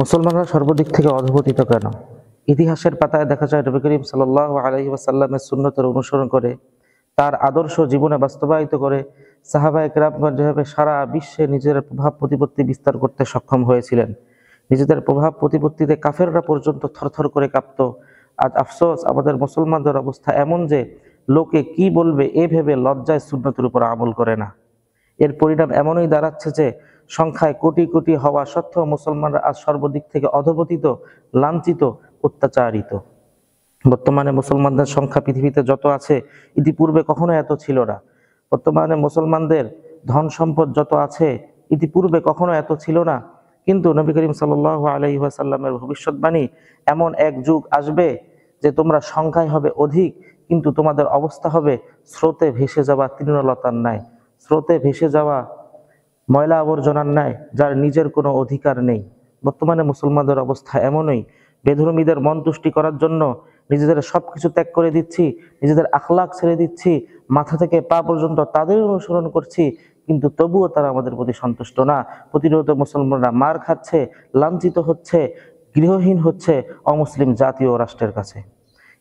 মুসলমানরা সর্বদিক থেকে অধঃপতিত কেন? ইতিহাসের পাতায় দেখা যায় নবী করিম সাল্লাল্লাহু আলাইহি ওয়াসাল্লামের সুন্নতের অনুসরণ করে, তার আদর্শ জীবনে বাস্তবায়িত করে সাহাবায়ে কেরামগণ যেভাবে সারা বিশ্বে নিজের প্রভাব প্রতিপত্তি বিস্তার করতে সক্ষম হয়েছিলেন, নিজেদের প্রভাব প্রতিপত্তিতে কাফেররা পর্যন্ত থরথর করে কাঁপত। আজ আফসোস, আমাদের মুসলমানদের অবস্থা এমন যে লোকে কি বলবে এ ভেবে লজ্জায় সুন্নতের উপর আমল করে না। এর পরিণাম এমনই দাঁড়াচ্ছে যে সংখ্যায় কোটি কোটি হওয়া সত্ত্বেও মুসলমানরা আজ সর্বদিক থেকে অধঃপতিত, লাঞ্ছিত, অত্যাচারিত। বর্তমানে মুসলমানদের সংখ্যা পৃথিবীতে যত আছে, ইতিপূর্বে কখনো এত ছিল না। বর্তমানে মুসলমানদের ধন সম্পদ যত আছে, ইতিপূর্বে কখনো এত ছিল না। কিন্তু নবী করিম সাল্লাল্লাহু আলাইহি ওয়াসাল্লামের ভবিষ্যৎবাণী, এমন এক যুগ আসবে যে তোমরা সংখ্যায় হবে অধিক, কিন্তু তোমাদের অবস্থা হবে স্রোতে ভেসে যাওয়া তৃণলতার ন্যায়, স্রোতে ভেসে যাওয়া ময়লা আবর্জনার ন্যায়, যার নিজের কোনো অধিকার নেই। বর্তমানে মুসলমানদের অবস্থা এমনই, বেধর্মীদের মন তুষ্টি করার জন্য নিজেদের সবকিছু ত্যাগ করে দিচ্ছি, নিজেদের আখলাক ছেড়ে দিচ্ছি, মাথা থেকে পা পর্যন্ত তাদের অনুসরণ করছি, কিন্তু তবুও তারা আমাদের প্রতি সন্তুষ্ট না। প্রতিনিয়ত মুসলমানরা মার খাচ্ছে, লাঞ্ছিত হচ্ছে, গৃহহীন হচ্ছে অমুসলিম জাতীয় রাষ্ট্রের কাছে।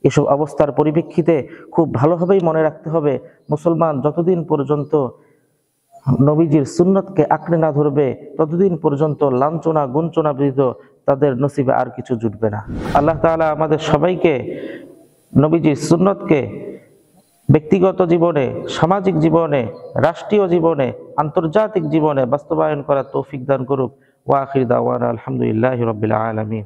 এসব অবস্থার পরিপ্রেক্ষিতে খুব ভালোভাবেই মনে রাখতে হবে, মুসলমান যতদিন পর্যন্ত নবীজির সুন্নতকে আঁকড়ে না ধরবে, ততদিন পর্যন্ত লাঞ্ছনা গুঞ্চনা ব্যতীত তাদের নসিবে আর কিছু জুটবে না। আল্লাহ তাআলা আমাদের সবাইকে নবীজির সুন্নতকে ব্যক্তিগত জীবনে, সামাজিক জীবনে, রাষ্ট্রীয় জীবনে, আন্তর্জাতিক জীবনে বাস্তবায়ন করার তৌফিক দান করুক। ওয়া আখির দাওয়ানা আলহামদুলিল্লাহি রাব্বিল আলামিন।